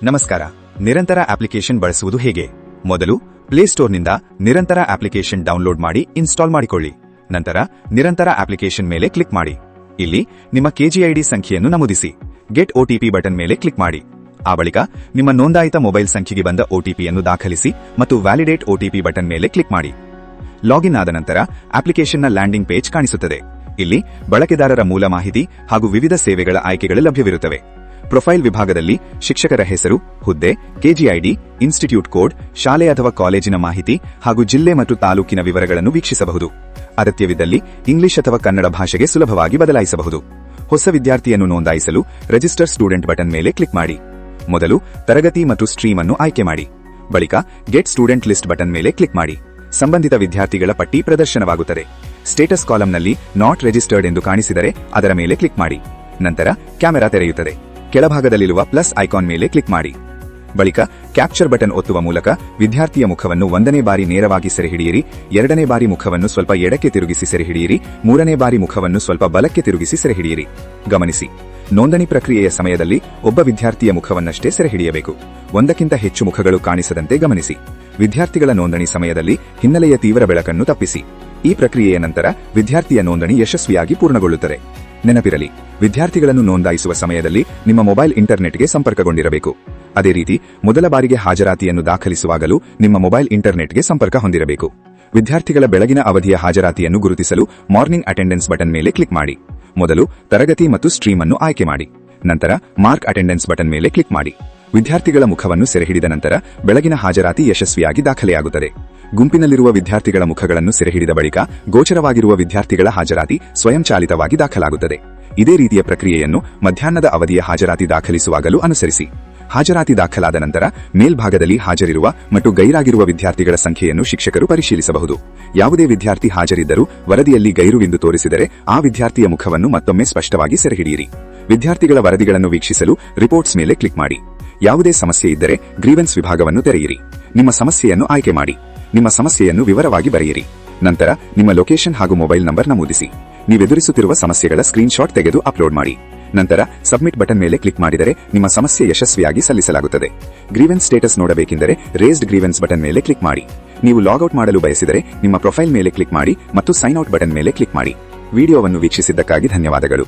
ನಮಸ್ಕಾರ. ನಿರಂತರ ಅಪ್ಲಿಕೇಶನ್ ಬಳಸುವುದು ಹೇಗೆ? ಮೊದಲು ಪ್ಲೇಸ್ಟೋರ್ನಿಂದ ನಿರಂತರ ಅಪ್ಲಿಕೇಶನ್ ಡೌನ್ಲೋಡ್ ಮಾಡಿ ಇನ್ಸ್ಟಾಲ್ ಮಾಡಿಕೊಳ್ಳಿ. ನಂತರ ನಿರಂತರ ಅಪ್ಲಿಕೇಶನ್ ಮೇಲೆ ಕ್ಲಿಕ್ ಮಾಡಿ. ಇಲ್ಲಿ ನಿಮ್ಮ KGID ಸಂಖ್ಯೆಯನ್ನು ನಮೂದಿಸಿ. ಗೆಟ್ OTP ಬಟನ್ ಮೇಲೆ ಕ್ಲಿಕ್ ಮಾಡಿ. ಆ ಬಳಿಕ ನಿಮ್ಮ ನೋಂದಾಯಿತ ಮೊಬೈಲ್ ಸಂಖ್ಯೆಗೆ ಬಂದ OTPಯನ್ನು ದಾಖಲಿಸಿ ಮತ್ತು ವ್ಯಾಲಿಡೇಟ್ OTP ಬಟನ್ ಮೇಲೆ ಕ್ಲಿಕ್ ಮಾಡಿ. ಲಾಗಿನ್ ಆದ ನಂತರ ಅಪ್ಲಿಕೇಶನ್ನ ಲ್ಯಾಂಡಿಂಗ್ ಪೇಜ್ ಕಾಣಿಸುತ್ತದೆ. ಇಲ್ಲಿ ಬಳಕೆದಾರರ ಮೂಲ ಮಾಹಿತಿ ಹಾಗೂ ವಿವಿಧ ಸೇವೆಗಳ ಆಯ್ಕೆಗಳು ಲಭ್ಯವಿರುತ್ತವೆ. ಪ್ರೊಫೈಲ್ ವಿಭಾಗದಲ್ಲಿ ಶಿಕ್ಷಕರ ಹೆಸರು, ಹುದ್ದೆ, KGID, ಇನ್ಸ್ಟಿಟ್ಯೂಟ್ ಕೋಡ್, ಶಾಲೆ ಅಥವಾ ಕಾಲೇಜಿನ ಮಾಹಿತಿ ಹಾಗೂ ಜಿಲ್ಲೆ ಮತ್ತು ತಾಲೂಕಿನ ವಿವರಗಳನ್ನು ವೀಕ್ಷಿಸಬಹುದು. ಅಗತ್ಯವಿದ್ದಲ್ಲಿ ಇಂಗ್ಲಿಷ್ ಅಥವಾ ಕನ್ನಡ ಭಾಷೆಗೆ ಸುಲಭವಾಗಿ ಬದಲಾಯಿಸಬಹುದು. ಹೊಸ ವಿದ್ಯಾರ್ಥಿಯನ್ನು ನೋಂದಾಯಿಸಲು ರಿಜಿಸ್ಟರ್ ಸ್ಟೂಡೆಂಟ್ ಬಟನ್ ಮೇಲೆ ಕ್ಲಿಕ್ ಮಾಡಿ. ಮೊದಲು ತರಗತಿ ಮತ್ತು ಸ್ಟ್ರೀಮ್ ಅನ್ನು ಆಯ್ಕೆ ಮಾಡಿ. ಬಳಿಕ ಗೆಟ್ ಸ್ಟೂಡೆಂಟ್ ಲಿಸ್ಟ್ ಬಟನ್ ಮೇಲೆ ಕ್ಲಿಕ್ ಮಾಡಿ. ಸಂಬಂಧಿತ ವಿದ್ಯಾರ್ಥಿಗಳ ಪಟ್ಟಿ ಪ್ರದರ್ಶನವಾಗುತ್ತದೆ. ಸ್ಟೇಟಸ್ ಕಾಲಂನಲ್ಲಿ ನಾಟ್ ರಿಜಿಸ್ಟರ್ಡ್ ಎಂದು ಕಾಣಿಸಿದರೆ ಅದರ ಮೇಲೆ ಕ್ಲಿಕ್ ಮಾಡಿ. ನಂತರ ಕ್ಯಾಮೆರಾ ತೆರೆಯುತ್ತದೆ. ಕೆಳಭಾಗದಲ್ಲಿರುವ ಪ್ಲಸ್ ಐಕಾನ್ ಮೇಲೆ ಕ್ಲಿಕ್ ಮಾಡಿ. ಬಳಿಕ ಕ್ಯಾಪ್ಚರ್ ಬಟನ್ ಒತ್ತುವ ಮೂಲಕ ವಿದ್ಯಾರ್ಥಿಯ ಮುಖವನ್ನು 1ನೇ ಬಾರಿ ನೇರವಾಗಿ ಸೆರೆಹಿಡಿಯಿರಿ, 2ನೇ ಬಾರಿ ಮುಖವನ್ನು ಸ್ವಲ್ಪ ಎಡಕ್ಕೆ ತಿರುಗಿಸಿ ಸೆರೆಹಿಡಿಯಿರಿ, 3ನೇ ಬಾರಿ ಮುಖವನ್ನು ಸ್ವಲ್ಪ ಬಲಕ್ಕೆ ತಿರುಗಿಸಿ ಸೆರೆಹಿಡಿಯಿರಿ. ಗಮನಿಸಿ, ನೋಂದಣಿ ಪ್ರಕ್ರಿಯೆಯ ಸಮಯದಲ್ಲಿ ಒಬ್ಬ ವಿದ್ಯಾರ್ಥಿಯ ಮುಖವನ್ನಷ್ಟೇ ಸೆರೆಹಿಡಿಯಬೇಕು. ಒಂದಕ್ಕಿಂತ ಹೆಚ್ಚು ಮುಖಗಳು ಕಾಣಿಸದಂತೆ ಗಮನಿಸಿ. ವಿದ್ಯಾರ್ಥಿಗಳ ನೋಂದಣಿ ಸಮಯದಲ್ಲಿ ಹಿನ್ನೆಲೆಯ ತೀವ್ರ ಬೆಳಕನ್ನು ತಪ್ಪಿಸಿ. ಈ ಪ್ರಕ್ರಿಯೆಯ ನಂತರ ವಿದ್ಯಾರ್ಥಿಯ ನೋಂದಣಿ ಯಶಸ್ವಿಯಾಗಿ ಪೂರ್ಣಗೊಳ್ಳುತ್ತದೆ. ನೆನಪಿರಲಿ, ವಿದ್ಯಾರ್ಥಿಗಳನ್ನು ನೋಂದಾಯಿಸುವ ಸಮಯದಲ್ಲಿ ನಿಮ್ಮ ಮೊಬೈಲ್ ಇಂಟರ್ನೆಟ್ಗೆ ಸಂಪರ್ಕಗೊಂಡಿರಬೇಕು. ಅದೇ ರೀತಿ ಮೊದಲ ಬಾರಿಗೆ ಹಾಜರಾತಿಯನ್ನು ದಾಖಲಿಸುವಾಗಲೂ ನಿಮ್ಮ ಮೊಬೈಲ್ ಇಂಟರ್ನೆಟ್ಗೆ ಸಂಪರ್ಕ ಹೊಂದಿರಬೇಕು. ವಿದ್ಯಾರ್ಥಿಗಳ ಬೆಳಗಿನ ಅವಧಿಯ ಹಾಜರಾತಿಯನ್ನು ಗುರುತಿಸಲು ಮಾರ್ನಿಂಗ್ ಅಟೆಂಡೆನ್ಸ್ ಬಟನ್ ಮೇಲೆ ಕ್ಲಿಕ್ ಮಾಡಿ. ಮೊದಲು ತರಗತಿ ಮತ್ತು ಸ್ಟ್ರೀಮ್ ಅನ್ನು ಆಯ್ಕೆ ಮಾಡಿ. ನಂತರ ಮಾರ್ಕ್ ಅಟೆಂಡೆನ್ಸ್ ಬಟನ್ ಮೇಲೆ ಕ್ಲಿಕ್ ಮಾಡಿ. ವಿದ್ಯಾರ್ಥಿಗಳ ಮುಖವನ್ನು ಸೆರೆಹಿಡಿದ ನಂತರ ಬೆಳಗಿನ ಹಾಜರಾತಿ ಯಶಸ್ವಿಯಾಗಿ ದಾಖಲೆಯಾಗುತ್ತದೆ. ಗುಂಪಿನಲ್ಲಿರುವ ವಿದ್ಯಾರ್ಥಿಗಳ ಮುಖಗಳನ್ನು ಸೆರೆಹಿಡಿದ ಬಳಿಕ ಗೋಚರವಾಗಿರುವ ವಿದ್ಯಾರ್ಥಿಗಳ ಹಾಜರಾತಿ ಸ್ವಯಂಚಾಲಿತವಾಗಿ ದಾಖಲಾಗುತ್ತದೆ. ಇದೇ ರೀತಿಯ ಪ್ರಕ್ರಿಯೆಯನ್ನು ಮಧ್ಯಾಹ್ನದ ಅವಧಿಯ ಹಾಜರಾತಿ ದಾಖಲಿಸುವಾಗಲೂ ಅನುಸರಿಸಿ. ಹಾಜರಾತಿ ದಾಖಲಾದ ನಂತರ ಮೇಲ್ಭಾಗದಲ್ಲಿ ಹಾಜರಿರುವ ಮತ್ತು ಗೈರಾಗಿರುವ ವಿದ್ಯಾರ್ಥಿಗಳ ಸಂಖ್ಯೆಯನ್ನು ಶಿಕ್ಷಕರು ಪರಿಶೀಲಿಸಬಹುದು. ಯಾವುದೇ ವಿದ್ಯಾರ್ಥಿ ಹಾಜರಿದ್ದರೂ ವರದಿಯಲ್ಲಿ ಗೈರುವೆಂದು ತೋರಿಸಿದರೆ ಆ ವಿದ್ಯಾರ್ಥಿಯ ಮುಖವನ್ನು ಮತ್ತೊಮ್ಮೆ ಸ್ಪಷ್ಟವಾಗಿ ಸೆರೆಹಿಡಿಯಿರಿ. ವಿದ್ಯಾರ್ಥಿಗಳ ವರದಿಗಳನ್ನು ವೀಕ್ಷಿಸಲು ರಿಪೋರ್ಟ್ಸ್ ಮೇಲೆ ಕ್ಲಿಕ್ ಮಾಡಿ. ಯಾವುದೇ ಸಮಸ್ಯೆ ಇದ್ದರೆ ಗ್ರೀವೆನ್ಸ್ ವಿಭಾಗವನ್ನು ತೆರೆಯಿರಿ. ನಿಮ್ಮ ಸಮಸ್ಯೆಯನ್ನು ಆಯ್ಕೆ ಮಾಡಿ. ನಿಮ್ಮ ಸಮಸ್ಯೆಯನ್ನು ವಿವರವಾಗಿ ಬರೆಯಿರಿ. ನಂತರ ನಿಮ್ಮ ಲೊಕೇಶನ್ ಹಾಗೂ ಮೊಬೈಲ್ ನಂಬರ್ ನಮೂದಿಸಿ. ನೀವೆದುರಿಸುತ್ತಿರುವ ಸಮಸ್ಯೆಗಳ ಸ್ಕ್ರೀನ್ಶಾಟ್ ತೆಗೆದು ಅಪ್ಲೋಡ್ ಮಾಡಿ. ನಂತರ ಸಬ್ಮಿಟ್ ಬಟನ್ ಮೇಲೆ ಕ್ಲಿಕ್ ಮಾಡಿದರೆ ನಿಮ್ಮ ಸಮಸ್ಯೆ ಯಶಸ್ವಿಯಾಗಿ ಸಲ್ಲಿಸಲಾಗುತ್ತದೆ. ಗ್ರೀವೆನ್ಸ್ ಸ್ಟೇಟಸ್ ನೋಡಬೇಕೆಂದರೆ ರೇಸ್ಡ್ ಗ್ರೀವೆನ್ಸ್ ಬಟನ್ ಮೇಲೆ ಕ್ಲಿಕ್ ಮಾಡಿ. ನೀವು ಲಾಗ್ಔಟ್ ಮಾಡಲು ಬಯಸಿದರೆ ನಿಮ್ಮ ಪ್ರೊಫೈಲ್ ಮೇಲೆ ಕ್ಲಿಕ್ ಮಾಡಿ ಮತ್ತು ಸೈನ್ ಔಟ್ ಬಟನ್ ಮೇಲೆ ಕ್ಲಿಕ್ ಮಾಡಿ. ವಿಡಿಯೋವನ್ನು ವೀಕ್ಷಿಸಿದ್ದಕ್ಕಾಗಿ ಧನ್ಯವಾದಗಳು.